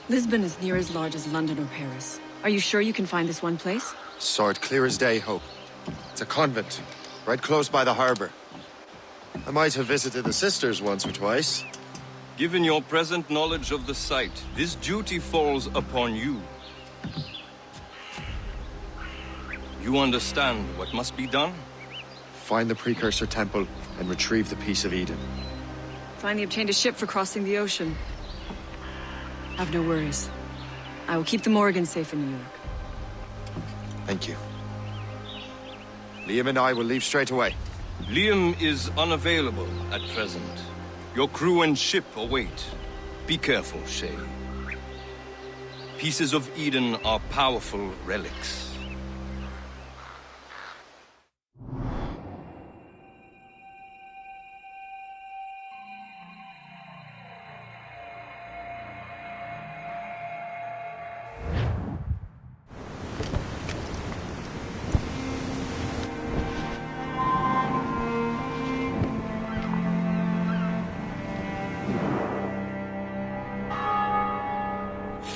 Lisbon is near as large as London or Paris. Are you sure you can find this one place? Saw it clear as day, Hope. It's a convent, right close by the harbor. I might have visited the sisters once or twice. Given your present knowledge of the site, this duty falls upon you. You understand what must be done? Find the precursor temple and retrieve the Piece of Eden. Finally obtained a ship for crossing the ocean. Have no worries. I will keep the Morgans safe in New York. Thank you. Liam and I will leave straight away. Liam is unavailable at present. Your crew and ship await. Be careful, Shay. Pieces of Eden are powerful relics.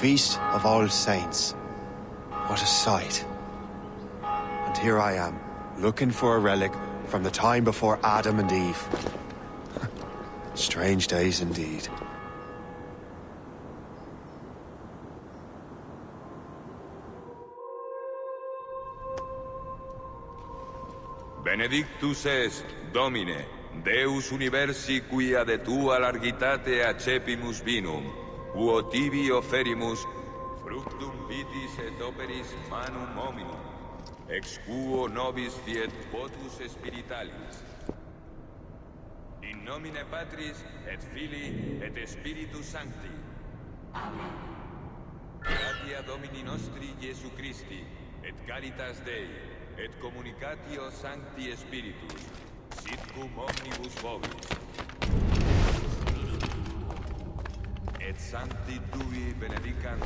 Feast of All Saints. What a sight. And here I am, looking for a relic from the time before Adam and Eve. Strange days indeed. Benedictus est, Domine, Deus universi quia de tua largitate accepimus vinum, quo tibi offerimus fructum vitis et operis manum hominum, ex quo nobis fiet votus spiritualis. In nomine Patris et Filii et Spiritus Sancti. Amen. Gratia Domini nostri Iesu Christi, et caritas Dei, et communicatio Sancti Spiritus, sit cum omnibus vobis. Et sancti tui benedicant.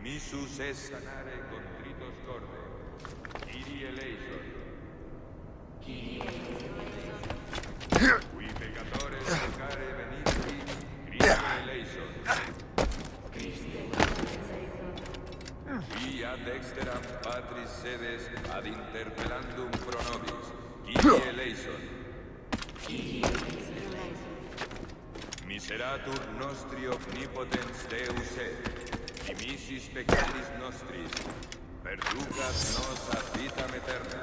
Missus est sanare contritos corde. Kyrie eleison. Qui peccatores peccare venitri, Christe eleison. Qui ad exteram Patris sedes ad interpellandum pro nobis, Kyrie eleison. Miseratur nostri omnipotens Deus et, dimissis peccatis nostris, perducat nos ad vitam aeterna.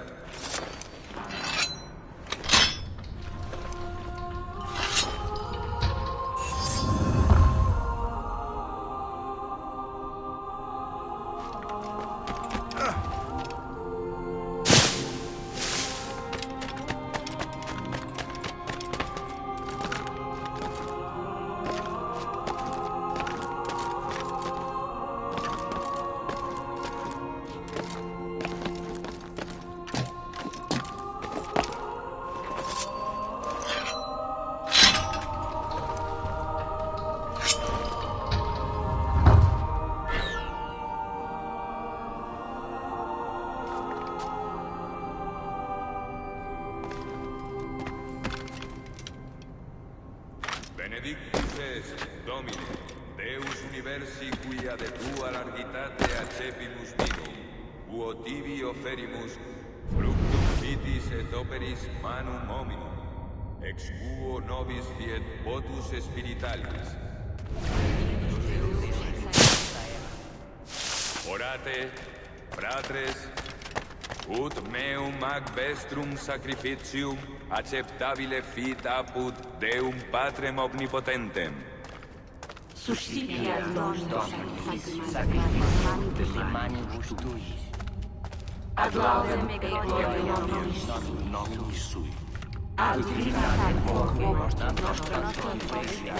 Benedictus est, Domine, Deus universi quia de tua largitate accepimus vinum, uo tibi oferimus fructum vitis et operis manum hominum, ex quo nobis fiet votus spiritualis. Orate, fratres, ut meum ac vestrum sacrificium acceptabile fit apud Deum Patrem omnipotentem. Suscipiat nos sacrificium de manibus tuis. Ad laudem et gloriam nominis sui. Ad trinitate quoque nostra ecclesia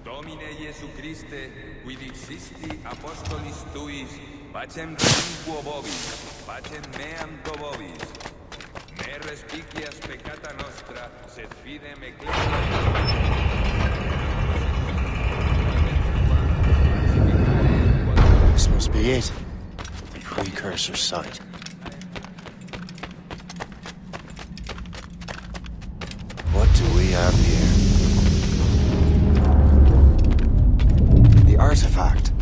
Domine Iesu Christe, qui dixisti apostolis tuis, pacem quo vobis, pacem meam to vobis. Ne respicias peccata nostra, sed fidem ecclesia. This must be it. The precursor site. What do we have here? The artifact.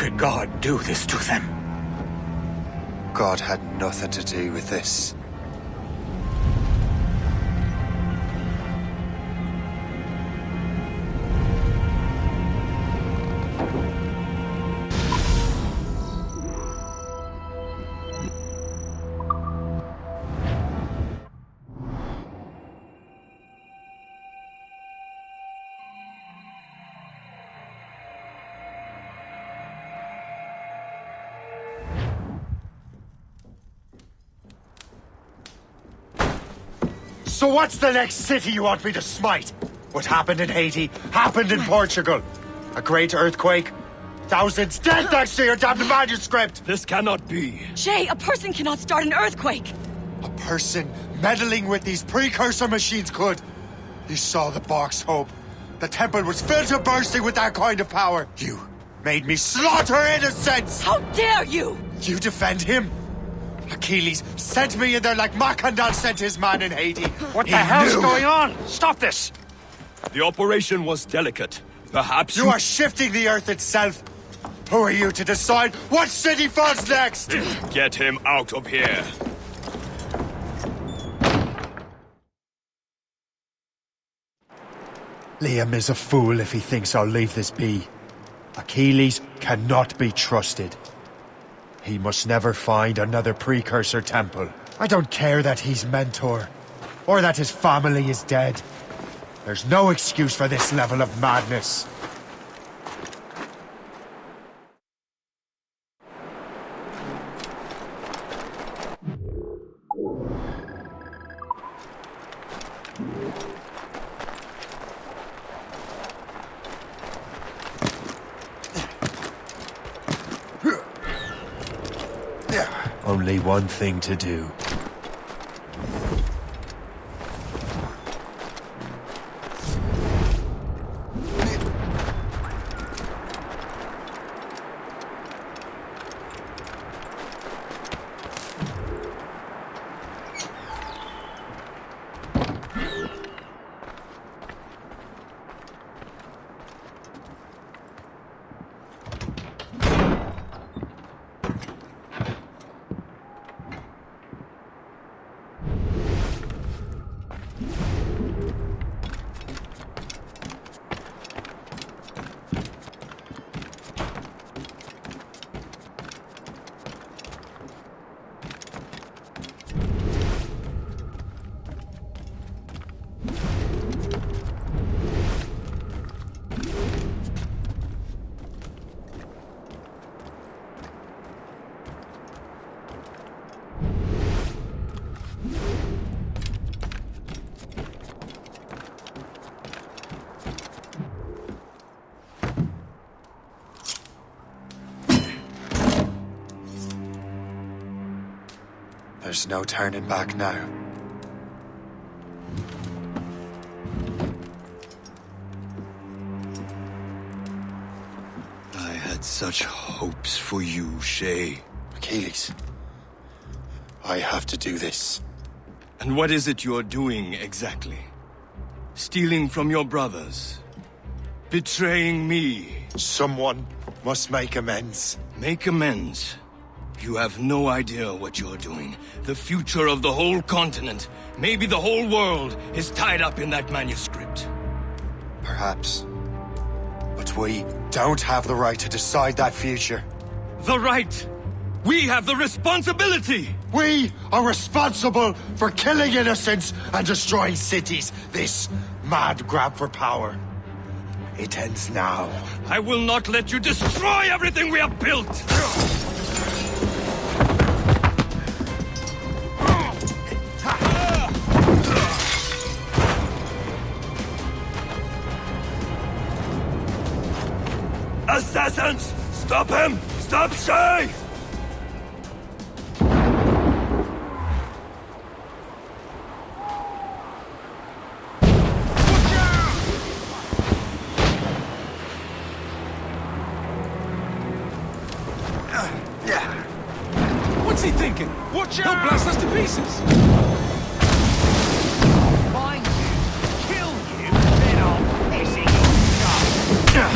could God do this to them? God had nothing to do with this. So what's the next city you want me to smite? What happened in Haiti happened in Portugal. A great earthquake. Thousands dead thanks to your damned manuscript! This cannot be. Shay, a person cannot start an earthquake! A person meddling with these precursor machines could. You saw the box, Hope. The temple was filled to bursting with that kind of power. You made me slaughter innocents! How dare you! You defend him? Achilles sent me in there like Macandal sent his man in Haiti. What the hell's going on? Stop this! The operation was delicate. Perhaps You are shifting the earth itself. Who are you to decide what city falls next? Get him out of here. Liam is a fool if he thinks I'll leave this be. Achilles cannot be trusted. He must never find another precursor temple. I don't care that he's mentor, or that his family is dead. There's no excuse for this level of madness. Only one thing to do. There's no turning back now. I had such hopes for you, Shay. Achilles, I have to do this. And what is it you're doing exactly? Stealing from your brothers? Betraying me? Someone must make amends. Make amends? You have no idea what you're doing. The future of the whole continent, maybe the whole world, is tied up in that manuscript. Perhaps. But we don't have the right to decide that future. The right! We have the responsibility! We are responsible for killing innocents and destroying cities. This mad grab for power. It ends now. I will not let you destroy everything we have built! Assassins! Stop him! Stop Shay! What's he thinking? Watch out! He'll blast us to pieces! Find you, kill you, then I'll piss in your cup.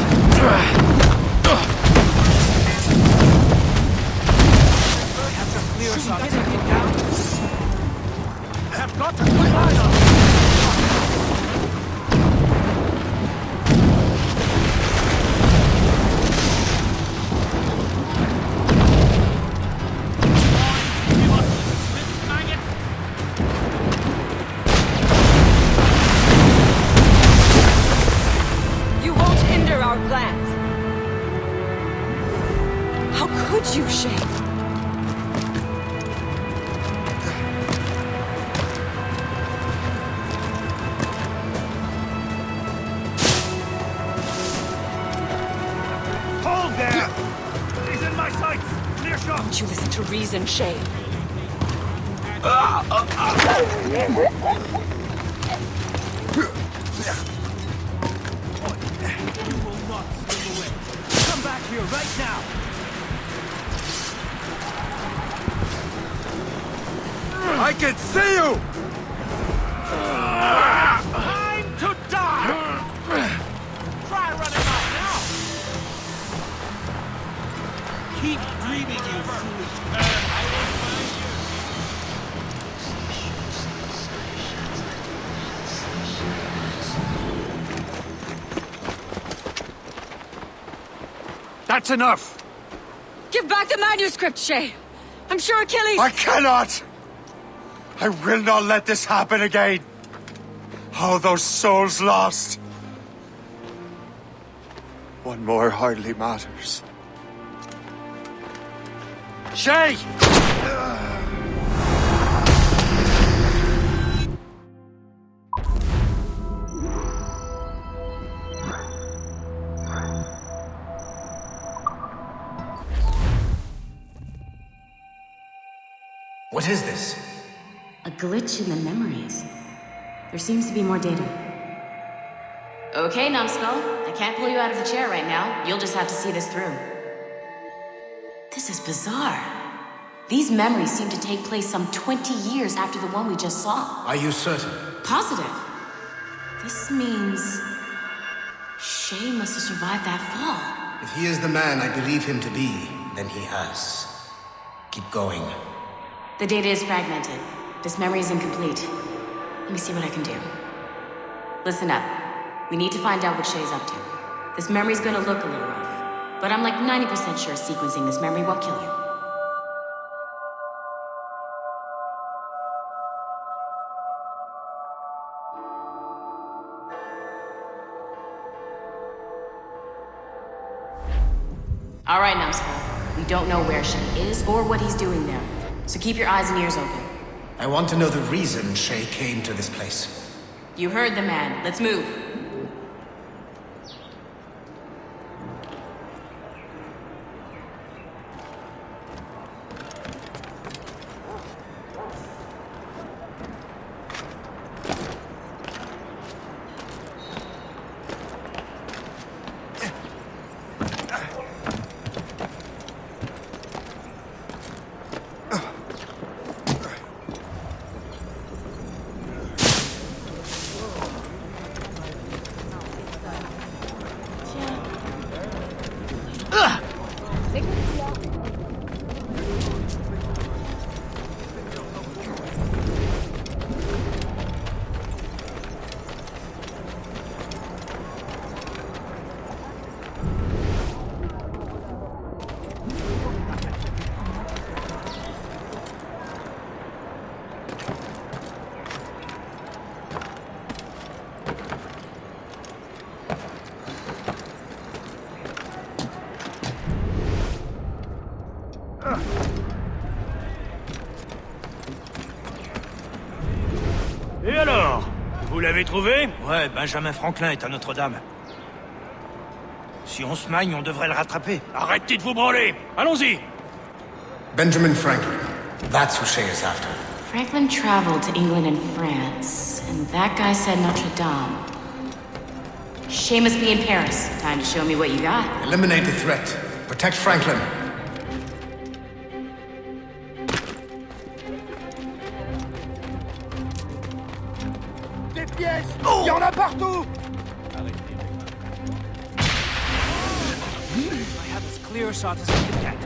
our plans. How could you, Shay? Hold there! He's in my sights! Clear shot! Don't you listen to reason, Shay. You will not slip away. Come back here right now! I can see you! Time to die! Try running out now! Keep dreaming, you foolish bird. I will find you. That's enough! Give back the manuscript, Shay. I'm sure Achilles... I cannot! I will not let this happen again! All those souls lost! One more hardly matters. Shay! What is this? A glitch in the memories. There seems to be more data. Okay, Numbskull. I can't pull you out of the chair right now. You'll just have to see this through. This is bizarre. These memories seem to take place some 20 years after the one we just saw. Are you certain? Positive. This means... Shay must have survived that fall. If he is the man I believe him to be, then he has. Keep going. The data is fragmented. This memory is incomplete. Let me see what I can do. Listen up. We need to find out what Shay's up to. This memory's gonna look a little rough, but I'm like 90% sure sequencing this memory won't kill you. All right, Numbskull. We don't know where Shay is or what he's doing there, so keep your eyes and ears open. I want to know the reason Shay came to this place. You heard the man. Let's move. Et alors? Vous l'avez trouvé? Ouais, Benjamin Franklin est à Notre-Dame. Si on se magne, on devrait le rattraper. Arrêtez de vous branler! Allons-y! Benjamin Franklin. That's who Shay is after. Franklin traveled to England and France, and that guy said Notre Dame. Shay must be in Paris. Time to show me what you got. Eliminate the threat. Protect Franklin. Des pièces! Il y en a partout! I have as clear a shot as I can get.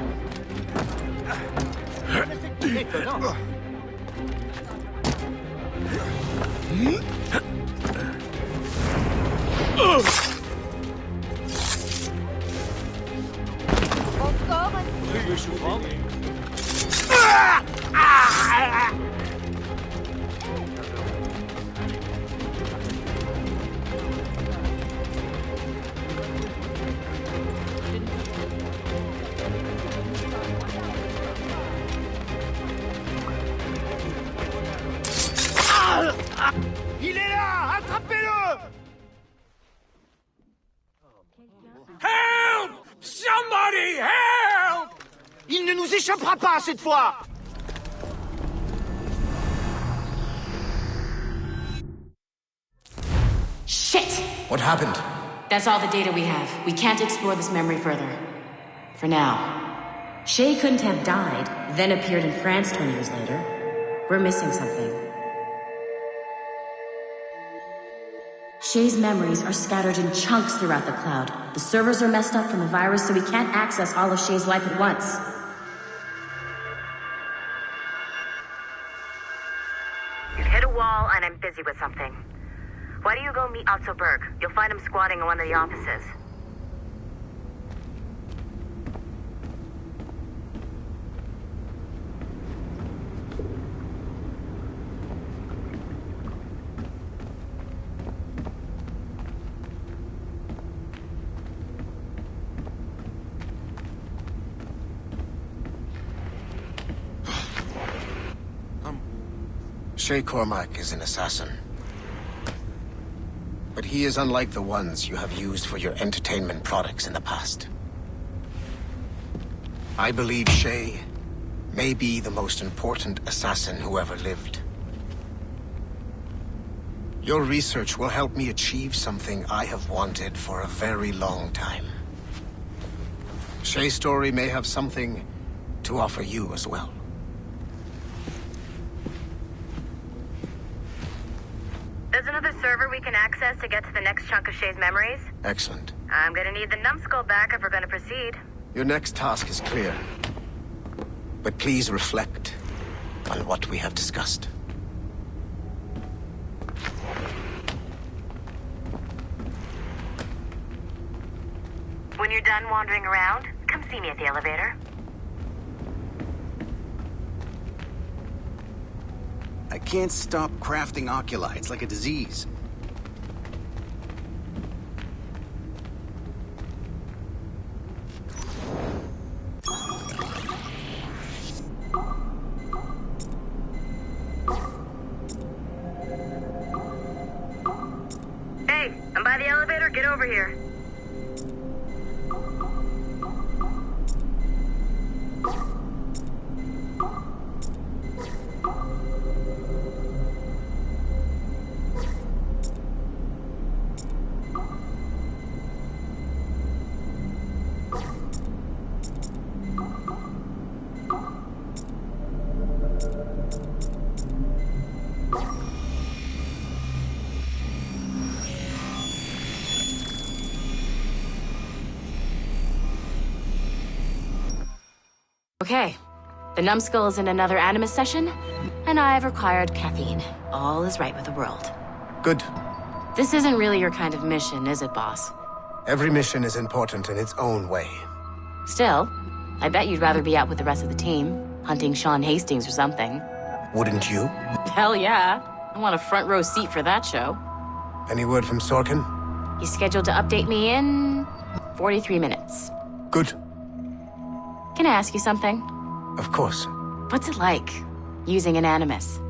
Étonnant. Plus souffrant. Help! Somebody help! Il ne nous échappera pas cette fois! Shit! What happened? That's all the data we have. We can't explore this memory further. For now. Shay couldn't have died, then appeared in France 20 years later. We're missing something. Shay's memories are scattered in chunks throughout the cloud. The servers are messed up from the virus, so we can't access all of Shay's life at once. You've hit a wall, and I'm busy with something. Why don't you go meet Otto Berg? You'll find him squatting in one of the offices. Shay Cormac is an assassin. But he is unlike the ones you have used for your entertainment products in the past. I believe Shay may be the most important assassin who ever lived. Your research will help me achieve something I have wanted for a very long time. Shay's story may have something to offer you as well. There's another server we can access to get to the next chunk of Shay's memories. Excellent. I'm gonna need the numbskull back if we're gonna proceed. Your next task is clear. But please reflect on what we have discussed. When you're done wandering around, come see me at the elevator. I can't stop crafting oculi. It's like a disease. Hey, I'm by the elevator. Get over here. Okay. The numbskull is in another Animus session, and I've required caffeine. All is right with the world. Good. This isn't really your kind of mission, is it, boss? Every mission is important in its own way. Still, I bet you'd rather be out with the rest of the team, hunting Sean Hastings or something. Wouldn't you? Hell yeah. I want a front row seat for that show. Any word from Sorkin? He's scheduled to update me in 43 minutes. Good. Can I ask you something? Of course. What's it like, using an Animus?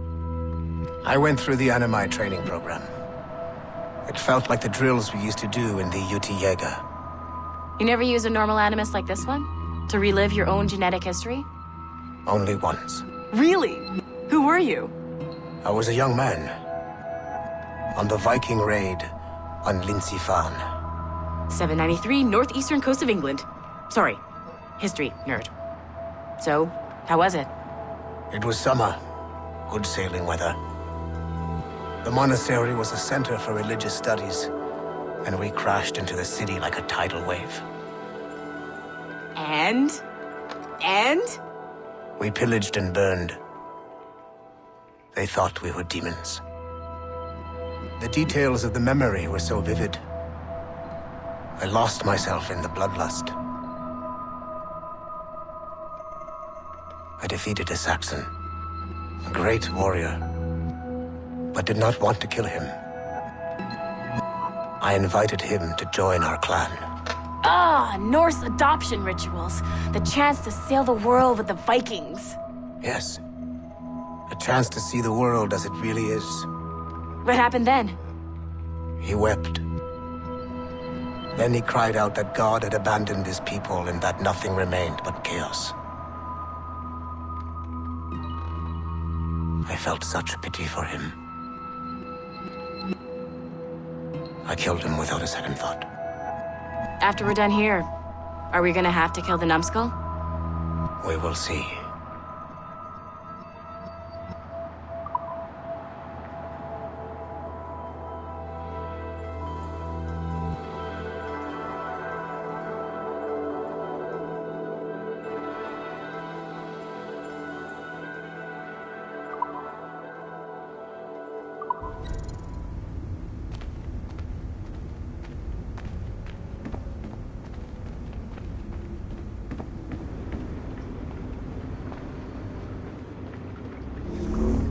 I went through the Animi training program. It felt like the drills we used to do in the UT Jaeger. You never use a normal Animus like this one? To relive your own genetic history? Only once. Really? Who were you? I was a young man. On the Viking raid on Lindsey Fan. 793, northeastern coast of England. Sorry, history nerd. So, how was it? It was summer. Good sailing weather. The monastery was a center for religious studies, and we crashed into the city like a tidal wave. And? We pillaged and burned. They thought we were demons. The details of the memory were so vivid. I lost myself in the bloodlust. I defeated a Saxon, a great warrior, but did not want to kill him. I invited him to join our clan. Ah, Norse adoption rituals. The chance to sail the world with the Vikings. Yes, a chance to see the world as it really is. What happened then? He wept. Then he cried out that God had abandoned his people and that nothing remained but chaos. I felt such pity for him. I killed him without a second thought. After we're done here, are we gonna have to kill the numbskull? We will see.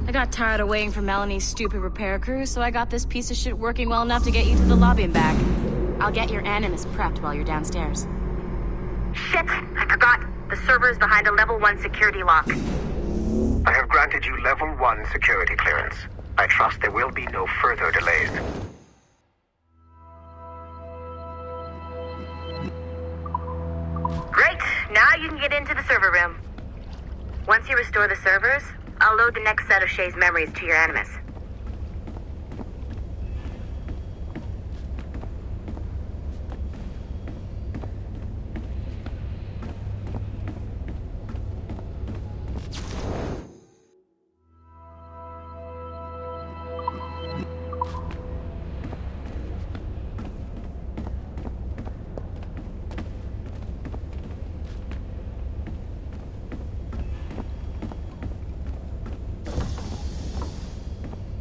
I got tired of waiting for Melanie's stupid repair crew, so I got this piece of shit working well enough to get you to the lobby and back. I'll get your Animus prepped while you're downstairs. Shit! I forgot. The server's behind a level 1 security lock. I have granted you level 1 security clearance. I trust there will be no further delays. Great! Now you can get into the server room. Once you restore the servers, I'll load the next set of Shay's memories to your Animus.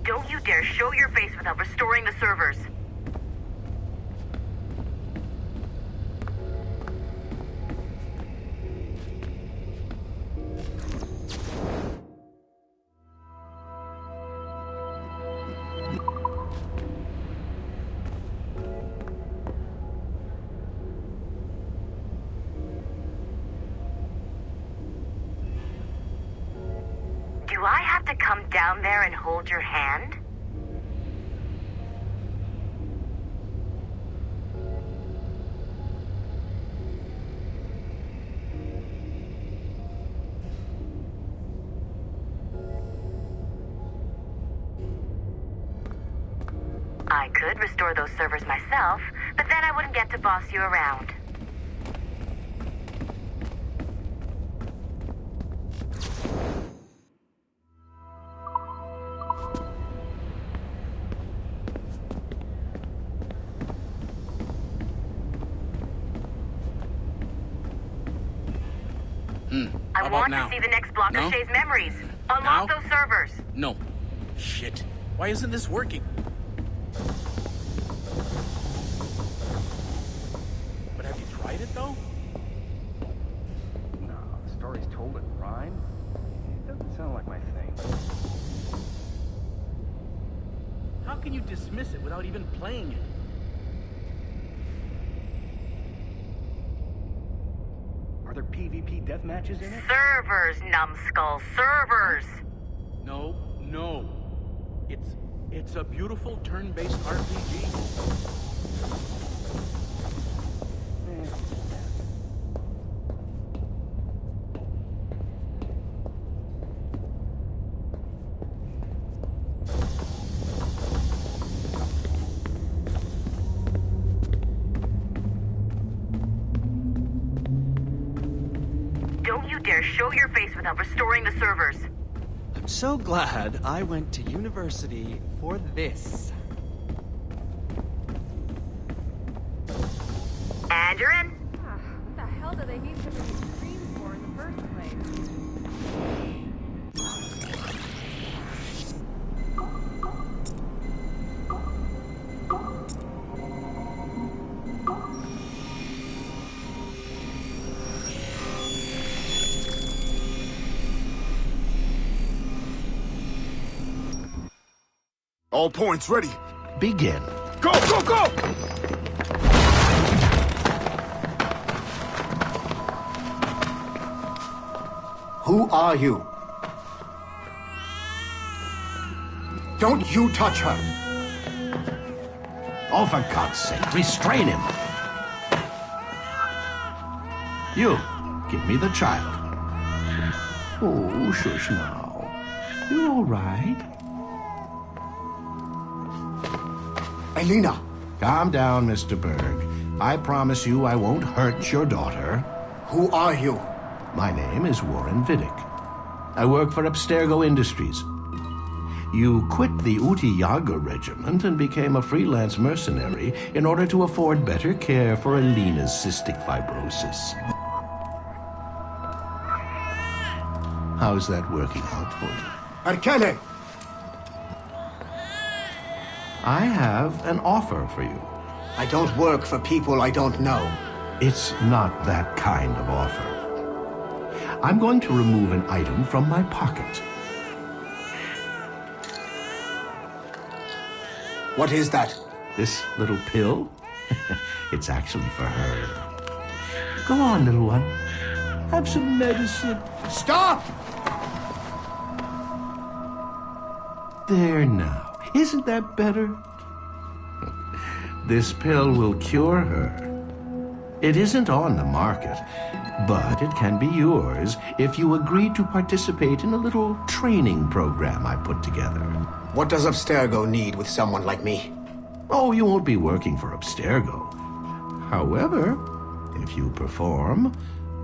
Don't you dare show your face without restoring the servers. Do I have to come down there and hold your hand? I could restore those servers myself, but then I wouldn't get to boss you around. I want to see the next block of Shay's memories. Unlock those servers. No. Shit. Why isn't this working? But have you tried it, though? No, the story's told in rhyme. It doesn't sound like my thing. How can you dismiss it without even playing it? Are there PvP death matches in it? Servers, numbskull, servers! No. It's a beautiful turn-based RPG. Don't you dare show your face without restoring the servers. I'm so glad I went to university for this. And you're in. What the hell do they need so many screens for in the first place? All points ready. Begin. Go, go, go! Who are you? Don't you touch her! Oh, for God's sake, restrain him! You, give me the child. Oh, shush now. You're all right. Elena! Calm down, Mr. Berg. I promise you I won't hurt your daughter. Who are you? My name is Warren Vidic. I work for Abstergo Industries. You quit the Uti Yaga regiment and became a freelance mercenary in order to afford better care for Elena's cystic fibrosis. How's that working out for you? Arkele! I have an offer for you. I don't work for people I don't know. It's not that kind of offer. I'm going to remove an item from my pocket. What is that? This little pill? It's actually for her. Go on, little one. Have some medicine. Stop! There now. Isn't that better? This pill will cure her. It isn't on the market, but it can be yours if you agree to participate in a little training program I put together. What does Abstergo need with someone like me? Oh, you won't be working for Abstergo. However, if you perform,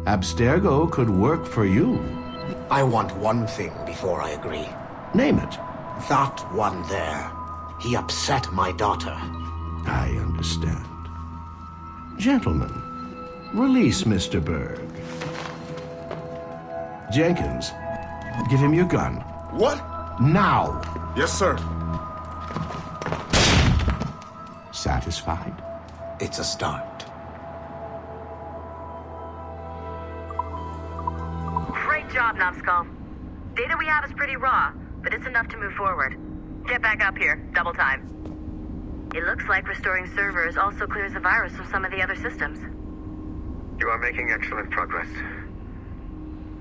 Abstergo could work for you. I want one thing before I agree. Name it. That one there. He upset my daughter. I understand. Gentlemen, release Mr. Berg. Jenkins, give him your gun. What? Now! Yes, sir. Satisfied? It's a start. Great job, Numbskull. Data we have is pretty raw, but it's enough to move forward. Get back up here. Double time. It looks like restoring servers also clears the virus from some of the other systems. You are making excellent progress.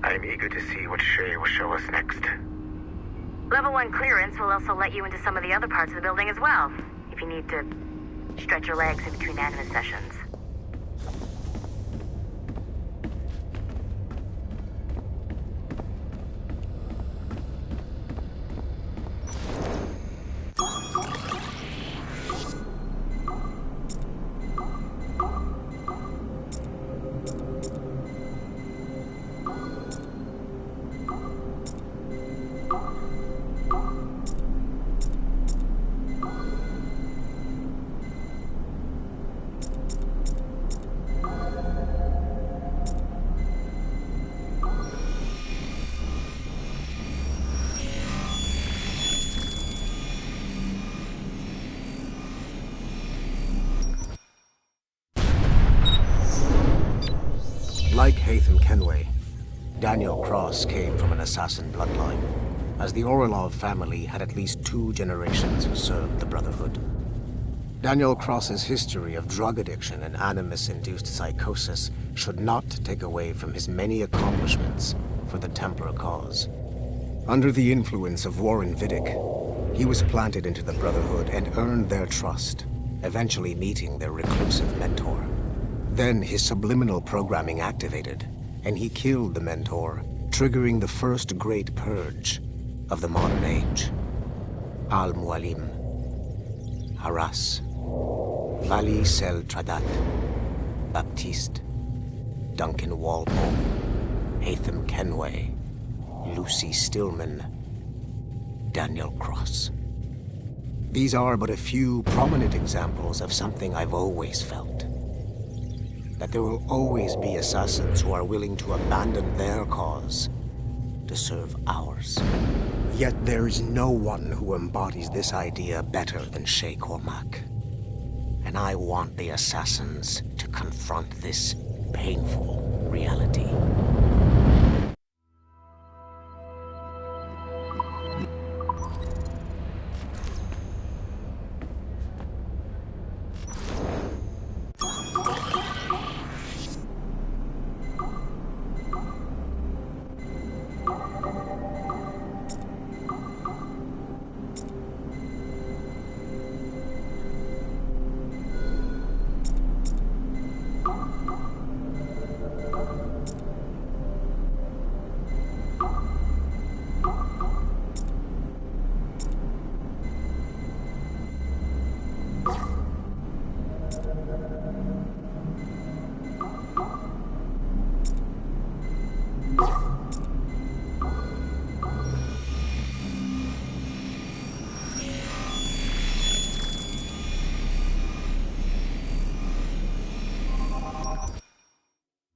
I am eager to see what Shay will show us next. Level 1 clearance will also let you into some of the other parts of the building as well, if you need to stretch your legs in between anime sessions. Like Haytham Kenway, Daniel Cross came from an assassin bloodline, as the Orlov family had at least 2 generations who served the Brotherhood. Daniel Cross's history of drug addiction and animus-induced psychosis should not take away from his many accomplishments for the Templar cause. Under the influence of Warren Vidic, he was planted into the Brotherhood and earned their trust, eventually meeting their reclusive mentor. Then his subliminal programming activated, and he killed the mentor, triggering the first great purge of the modern age. Al-Mualim, Haras, Vali Sel Tradat, Baptiste, Duncan Walpole, Haytham Kenway, Lucy Stillman, Daniel Cross. These are but a few prominent examples of something I've always felt. That there will always be assassins who are willing to abandon their cause to serve ours. Yet there is no one who embodies this idea better than Shay Cormac. And I want the assassins to confront this painful reality.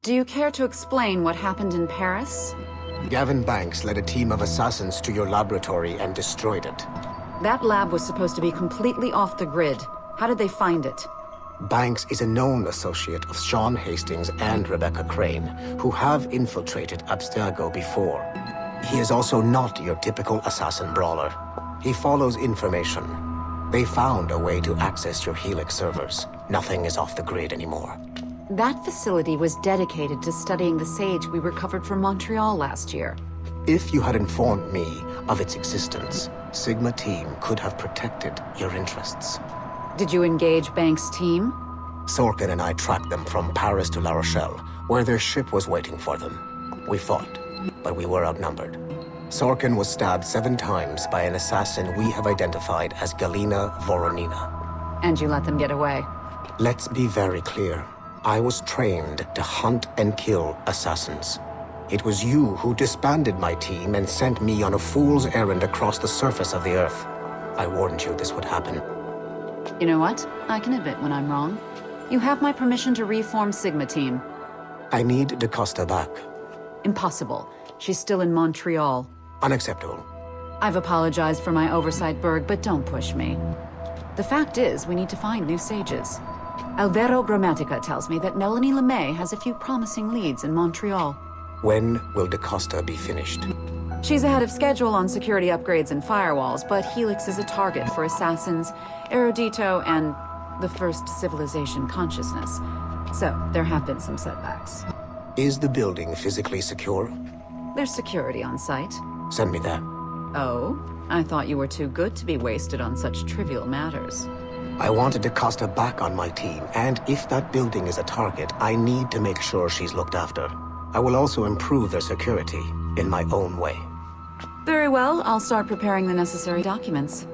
Do you care to explain what happened in Paris? Gavin Banks led a team of assassins to your laboratory and destroyed it. That lab was supposed to be completely off the grid. How did they find it? Banks is a known associate of Sean Hastings and Rebecca Crane, who have infiltrated Abstergo before. He is also not your typical assassin brawler. He follows information. They found a way to access your Helix servers. Nothing is off the grid anymore. That facility was dedicated to studying the sage we recovered from Montreal last year. If you had informed me of its existence, Sigma Team could have protected your interests. Did you engage Banks' team? Sorkin and I tracked them from Paris to La Rochelle, where their ship was waiting for them. We fought, but we were outnumbered. Sorkin was stabbed 7 times by an assassin we have identified as Galina Voronina. And you let them get away? Let's be very clear. I was trained to hunt and kill assassins. It was you who disbanded my team and sent me on a fool's errand across the surface of the Earth. I warned you this would happen. You know what? I can admit when I'm wrong. You have my permission to reform Sigma Team. I need DaCosta back. Impossible. She's still in Montreal. Unacceptable. I've apologized for my oversight, Berg, but don't push me. The fact is, we need to find new sages. Alvaro Grammatica tells me that Melanie LeMay has a few promising leads in Montreal. When will DaCosta be finished? She's ahead of schedule on security upgrades and firewalls, but Helix is a target for assassins, Erudito, and the first civilization consciousness. So, there have been some setbacks. Is the building physically secure? There's security on site. Send me that. Oh? I thought you were too good to be wasted on such trivial matters. I wanted DaCosta back on my team, and if that building is a target, I need to make sure she's looked after. I will also improve their security in my own way. Very well, I'll start preparing the necessary documents.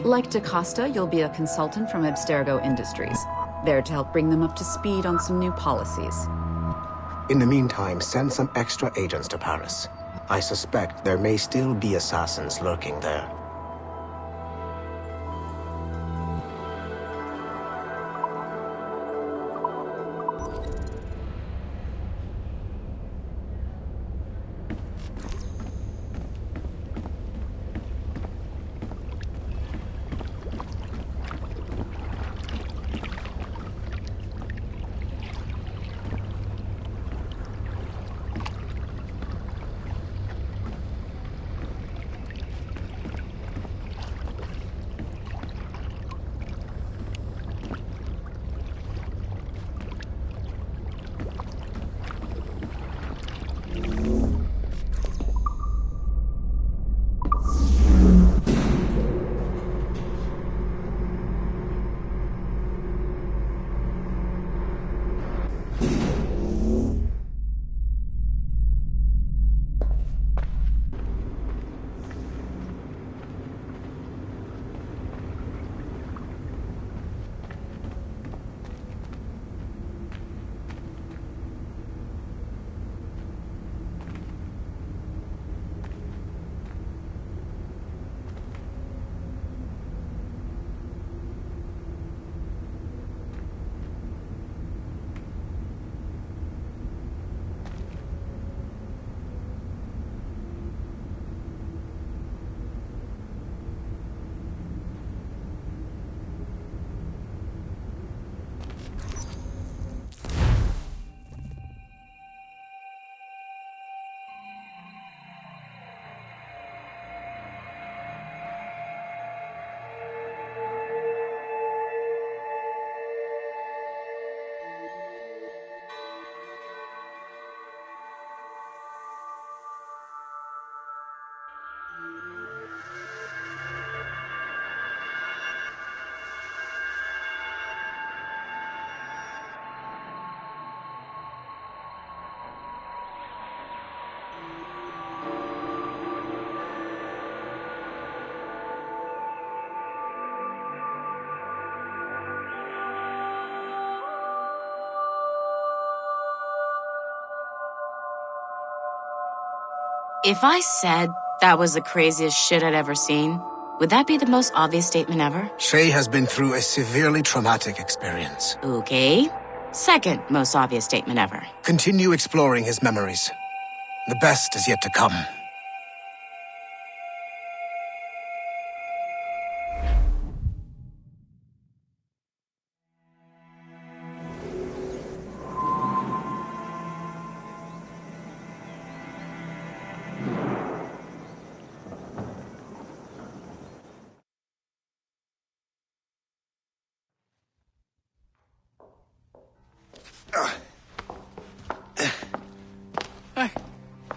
Like DaCosta, you'll be a consultant from Abstergo Industries, there to help bring them up to speed on some new policies. In the meantime, send some extra agents to Paris. I suspect there may still be assassins lurking there. If I said that was the craziest shit I'd ever seen, would that be the most obvious statement ever? Shay has been through a severely traumatic experience. Okay. Second most obvious statement ever. Continue exploring his memories. The best is yet to come.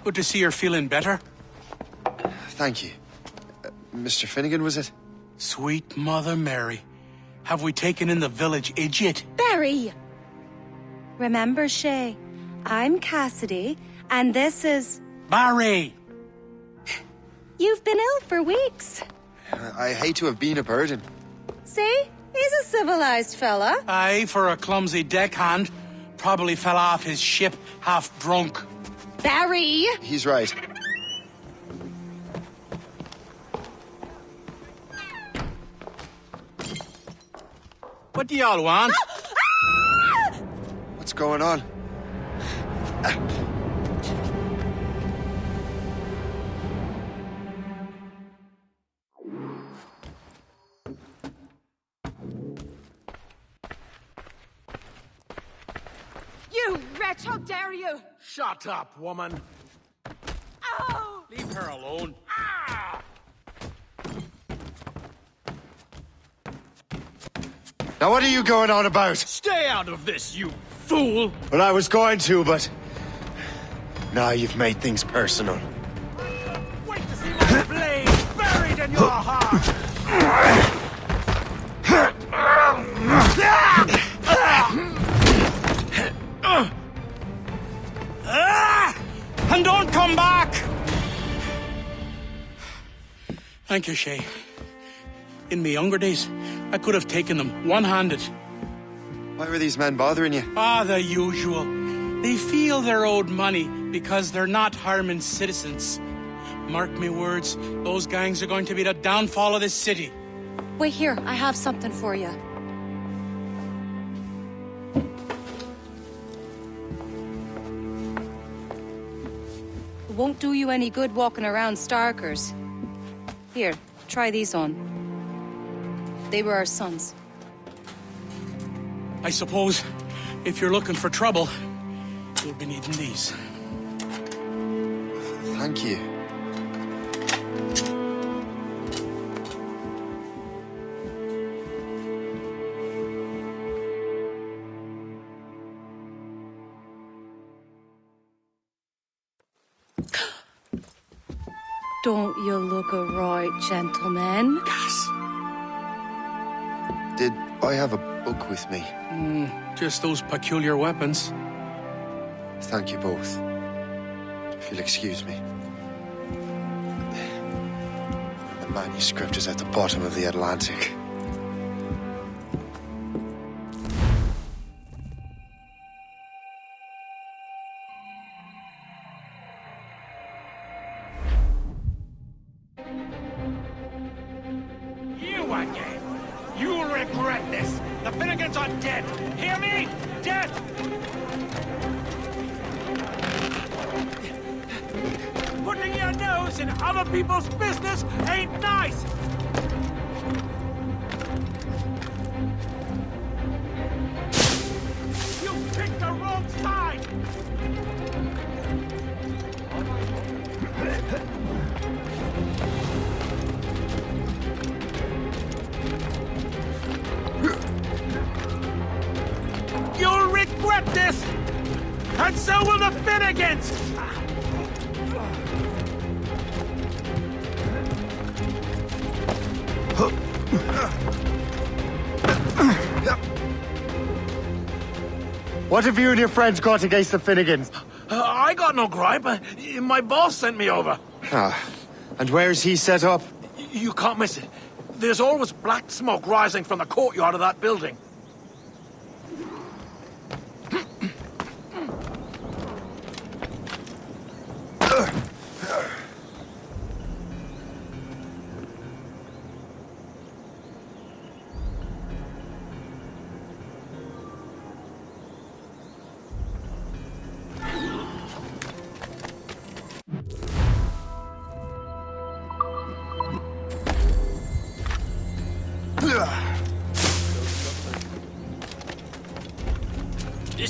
Good to see you're feeling better. Thank you. Mr. Finnegan, was it? Sweet Mother Mary. Have we taken in the village idiot? Barry! Remember, Shay, I'm Cassidy, and this is... Barry! You've been ill for weeks. I hate to have been a burden. See? He's a civilized fella. Aye, for a clumsy deckhand. Probably fell off his ship half drunk. Barry! He's right. What do y'all want? What's going on? You wretch, how dare you! Shut up, woman. Ow! Leave her alone. Now what are you going on about? Stay out of this, you fool! Well, I was going to, but... Now you've made things personal. Wait to see my blade buried in your heart! And don't come back! Thank you, Shay. In my younger days, I could have taken them one-handed. Why were these men bothering you? Ah, the usual. They feel they're owed money because they're not harming citizens. Mark me words, those gangs are going to be the downfall of this city. Wait here, I have something for you. It won't do you any good walking around Starkers. Here, try these on. They were our sons. I suppose, if you're looking for trouble, you'll be needing these. Thank you. Don't you look a right gentleman? Gas. Did I have a book with me? Just those peculiar weapons. Thank you both. If you'll excuse me. The manuscript is at the bottom of the Atlantic. You again! You'll regret this! The Finnegans are dead! Hear me? Dead! Putting your nose in other people's business ain't nice! You picked the wrong side! You'll regret this! And so will the Finnegans! What have you and your friends got against the Finnegans? I got no gripe. My boss sent me over. And where's he set up? You can't miss it. There's always black smoke rising from the courtyard of that building.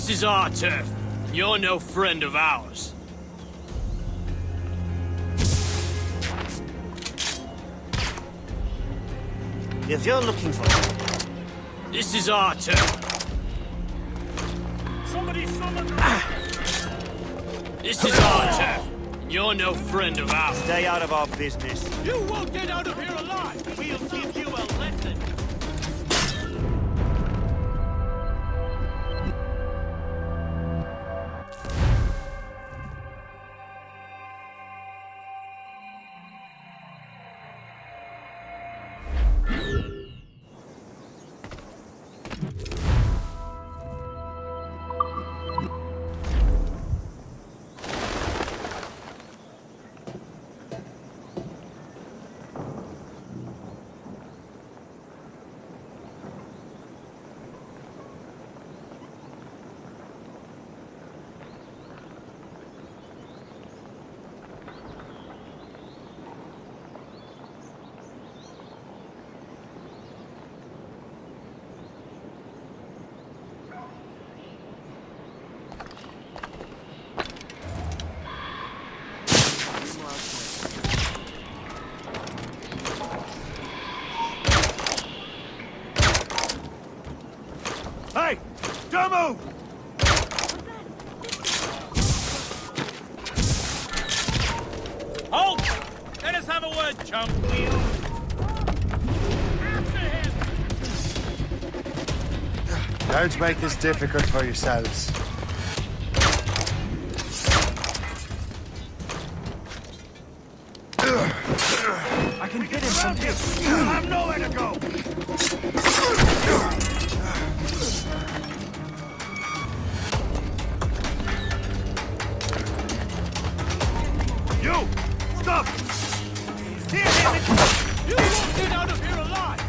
This is our turf. You're no friend of ours. If you're looking for... This is our turf. Somebody summon... This is our turf. You're no friend of ours. Stay out of our business. You won't get out of here alive. We'll give you a lesson. Hey! Don't move! Halt! Let us have a word, chum. Don't make this difficult for yourselves. I can get him from here. I have nowhere to go! You! Stop! Here, damn You won't get out of here alive!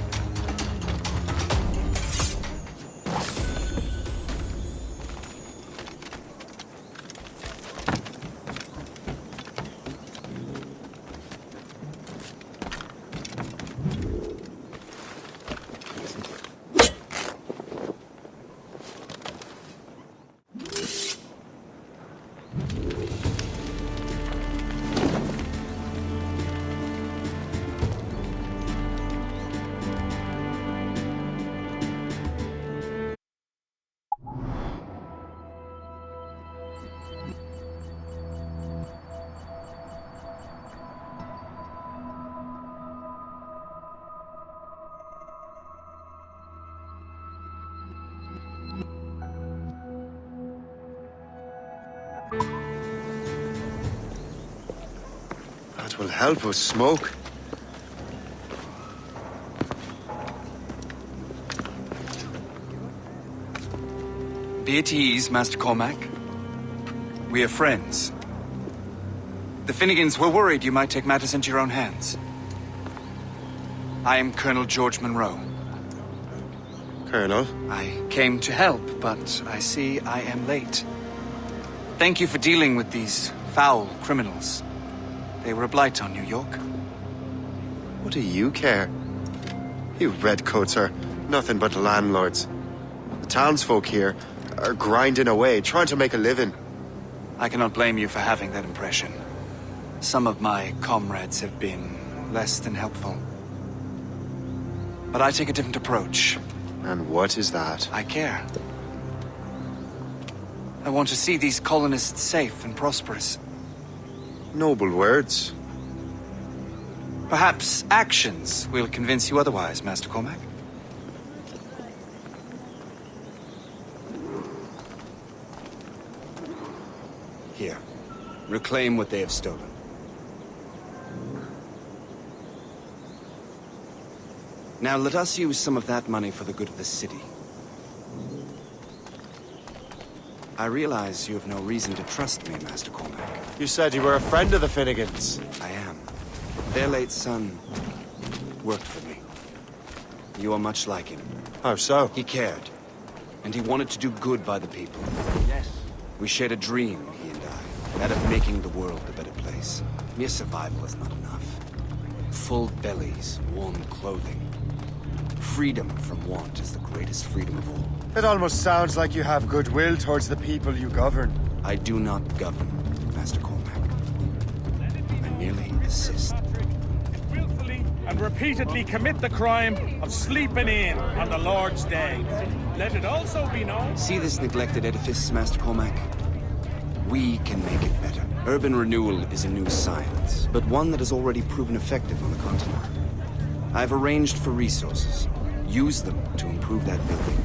That will help us smoke. Be at ease, Master Cormac. We are friends. The Finnegans were worried you might take matters into your own hands. I am Colonel George Monroe. Colonel? I came to help, but I see I am late. Thank you for dealing with these foul criminals. They were a blight on New York. What do you care? You redcoats are nothing but landlords. The townsfolk here are grinding away, trying to make a living. I cannot blame you for having that impression. Some of my comrades have been less than helpful. But I take a different approach. And what is that? I care. I want to see these colonists safe and prosperous. Noble words. Perhaps actions will convince you otherwise, Master Cormac. Here. Reclaim what they have stolen. Now let us use some of that money for the good of the city. I realize you have no reason to trust me, Master Cormac. You said you were a friend of the Finnegans. I am. Their late son worked for me. You are much like him. How so? He cared. And he wanted to do good by the people. Yes. We shared a dream, he and I, that of making the world a better place. Mere survival is not enough. Full bellies, warm clothing. Freedom from want is the greatest freedom of all. It almost sounds like you have goodwill towards the people you govern. I do not govern, Master Cormac. I merely assist. Willfully and repeatedly commit the crime of sleeping in on the Lord's Day. Let it also be known... See this neglected edifice, Master Cormac? We can make it better. Urban renewal is a new science, but one that has already proven effective on the continent. I've arranged for resources. Use them to improve that building.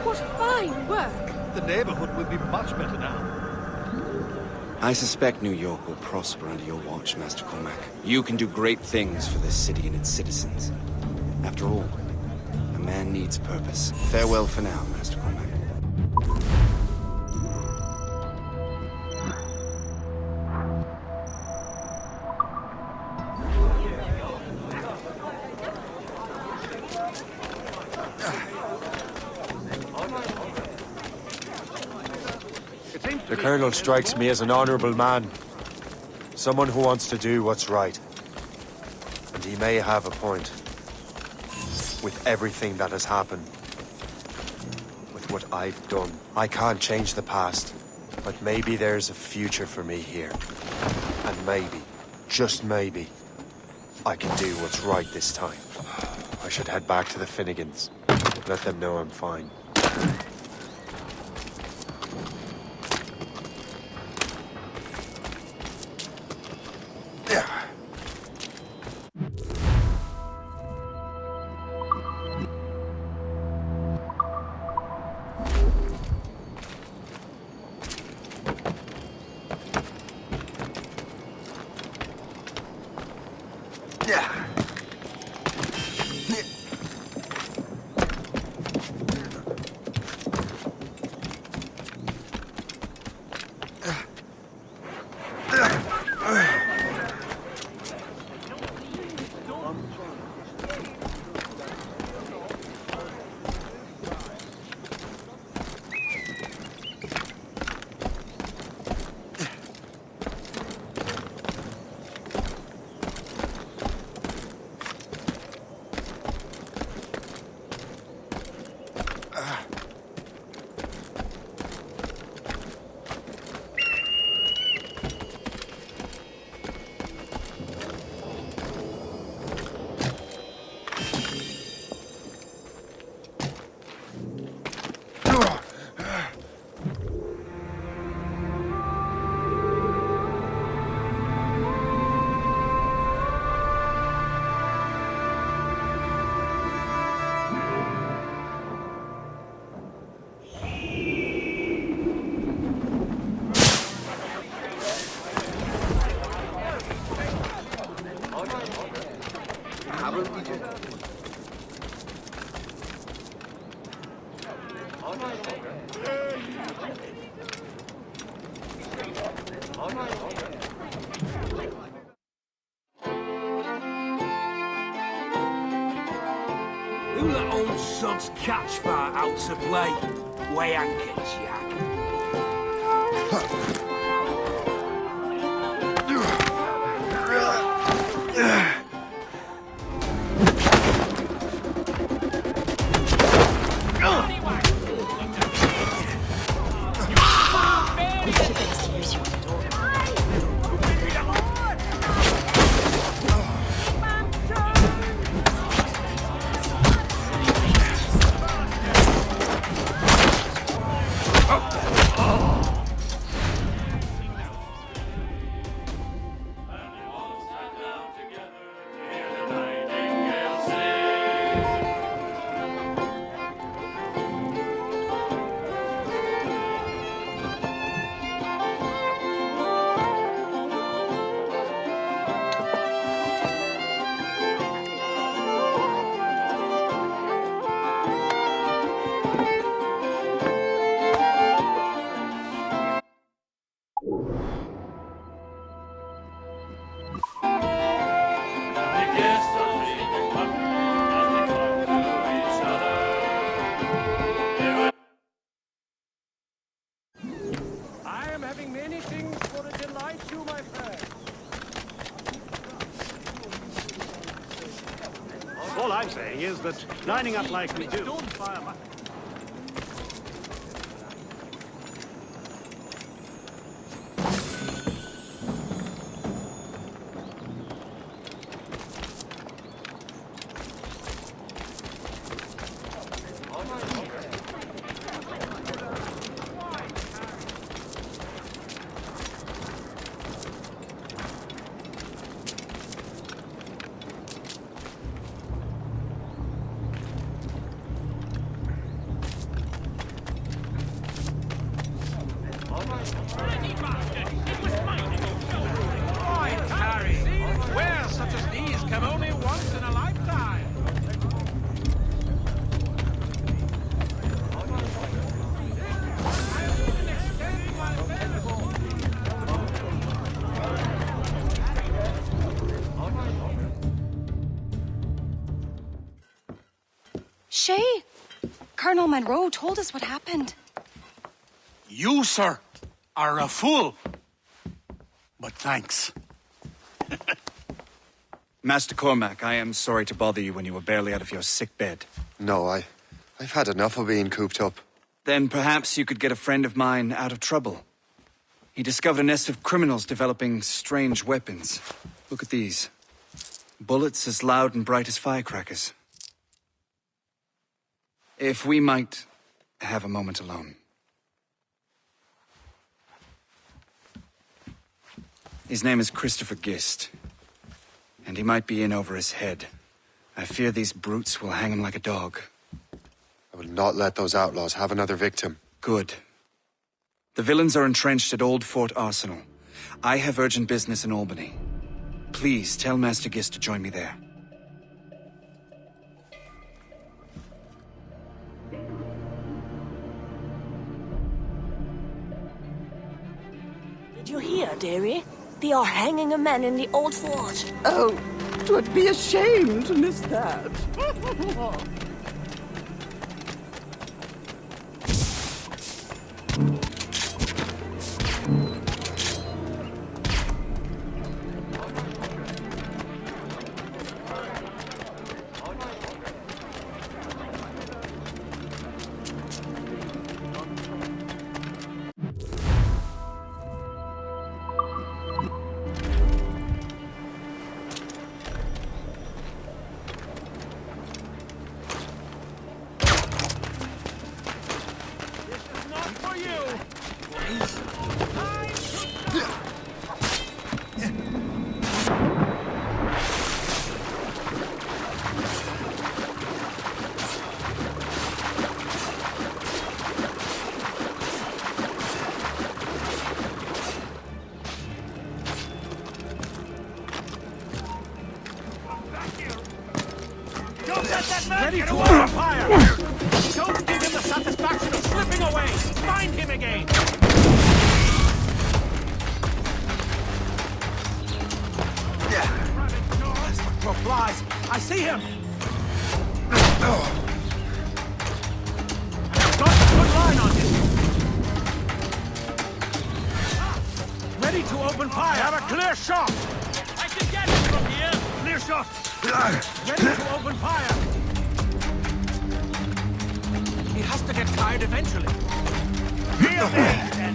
What fine work! The neighborhood will be much better now. I suspect New York will prosper under your watch, Master Cormac. You can do great things for this city and its citizens. After all, a man needs purpose. Farewell for now, Master Cormac. The Colonel strikes me as an honorable man. Someone who wants to do what's right. And he may have a point. With everything that has happened. With what I've done. I can't change the past. But maybe there's a future for me here. And maybe, just maybe, I can do what's right this time. I should head back to the Finnegans. Let them know I'm fine. Who let old sod's catch fire out to play? Way anchors, yak. All I'm saying is that lining up like we do... Don't fire my... Shay, Colonel Monroe told us what happened. You, sir, are a fool. But thanks. Master Cormac, I am sorry to bother you when you were barely out of your sick bed. No, I've had enough of being cooped up. Then perhaps you could get a friend of mine out of trouble. He discovered a nest of criminals developing strange weapons. Look at these. Bullets as loud and bright as firecrackers. If we might have a moment alone. His name is Christopher Gist, and he might be in over his head. I fear these brutes will hang him like a dog. I will not let those outlaws have another victim. Good. The villains are entrenched at Old Fort Arsenal. I have urgent business in Albany. Please tell Master Gist to join me there. Did you hear, dearie? They are hanging a man in the old fort. Oh, 'twould be a shame to miss that. Ready to open fire! Don't give him the satisfaction of slipping away! Find him again! For flies! I see him! I've got a good line on him! Ready to open fire! Have a clear shot! I can get him from here! Clear shot! Ready to open fire! He has to get tired eventually. Here then!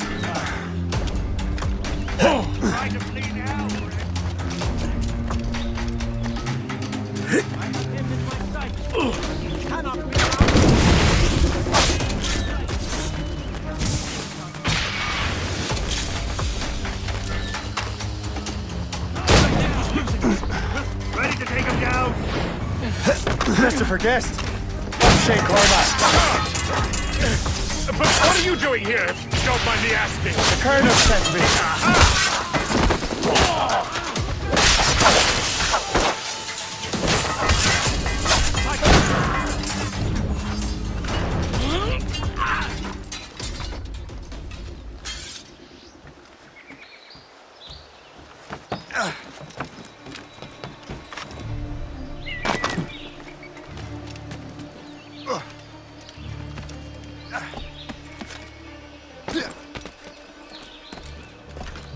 Try to flee now, or... I have him in my sight. He cannot be ready to take him down! Christopher Guest! I'm Shane Cormac. But what are you doing here, if you don't mind me asking? The Colonel sent me.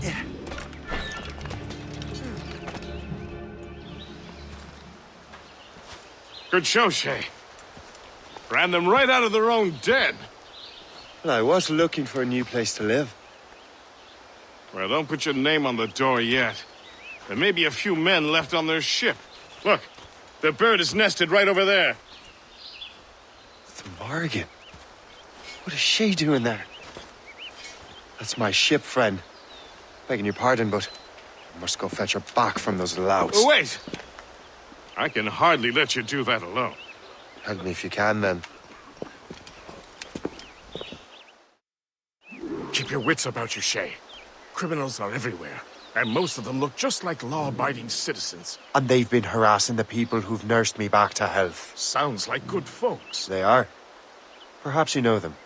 Yeah. Good show, Shay. Ran them right out of their own den. Well, I was looking for a new place to live. Well, don't put your name on the door yet. There may be a few men left on their ship. Look, the bird is nested right over there. The Morrigan. What is she doing there? That's my ship, friend. Begging your pardon, but I must go fetch her back from those louts. Oh, wait! I can hardly let you do that alone. Help me if you can, then. Keep your wits about you, Shay. Criminals are everywhere, and most of them look just like law-abiding citizens. And they've been harassing the people who've nursed me back to health. Sounds like good folks. They are. Perhaps you know them.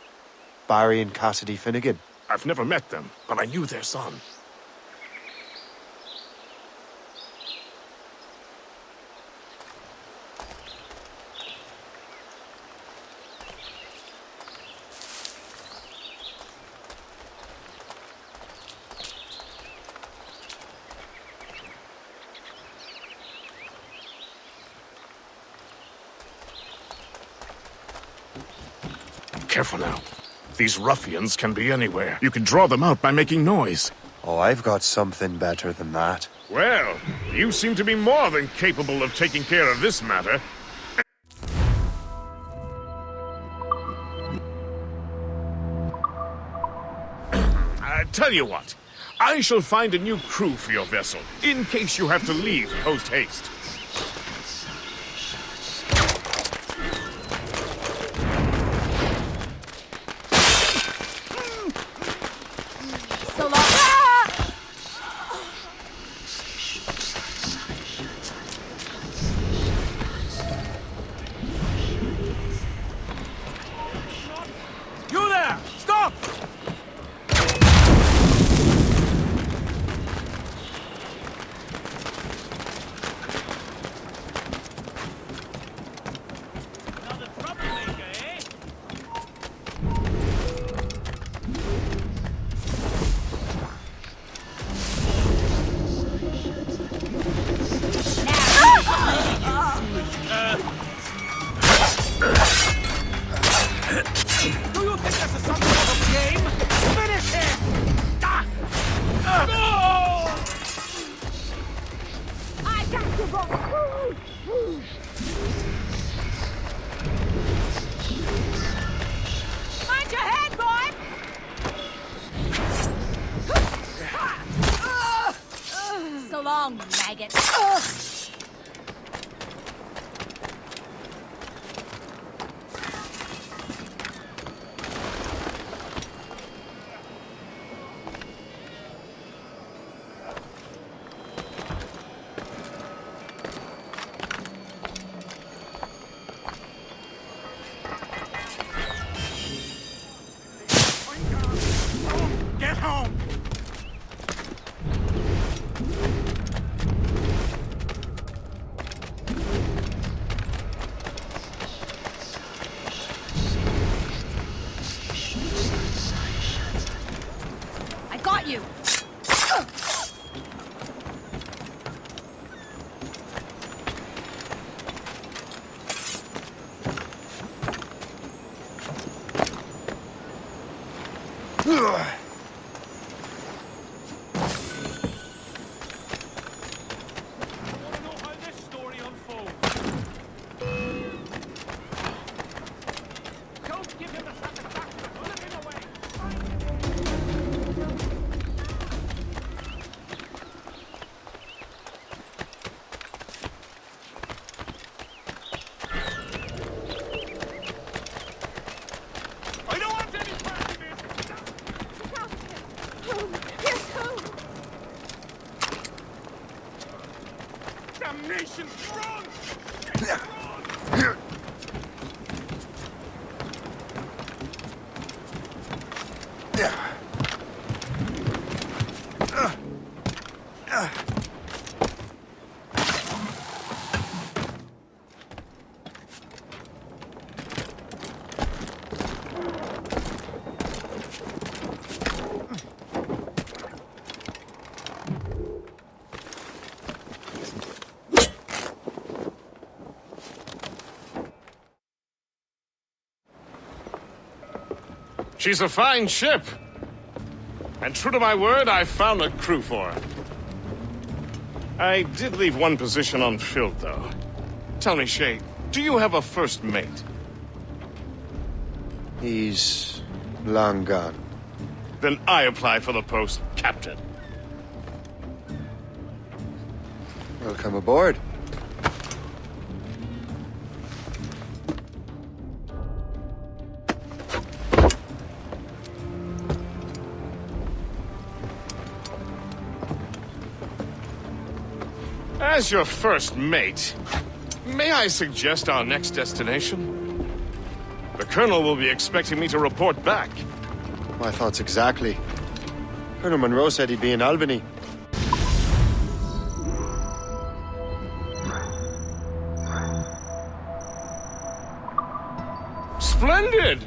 Barry and Cassidy Finnegan. I've never met them, but I knew their son. Careful now. These ruffians can be anywhere. You can draw them out by making noise. Oh, I've got something better than that. Well, you seem to be more than capable of taking care of this matter. Tell you what, I shall find a new crew for your vessel, in case you have to leave post-haste. You there! Stop! Do you think this is some sort of game? Finish him! No! I got you, boy! Mind your head, boy! So long, maggot. Get home! I got you! Damnation strong! She's a fine ship. And true to my word, I found a crew for her. I did leave one position unfilled, though. Tell me, Shay, do you have a first mate? He's long gone. Then I apply for the post, Captain. Welcome aboard. As your first mate, may I suggest our next destination? The Colonel will be expecting me to report back. My thoughts exactly. Colonel Monroe said he'd be in Albany. Splendid!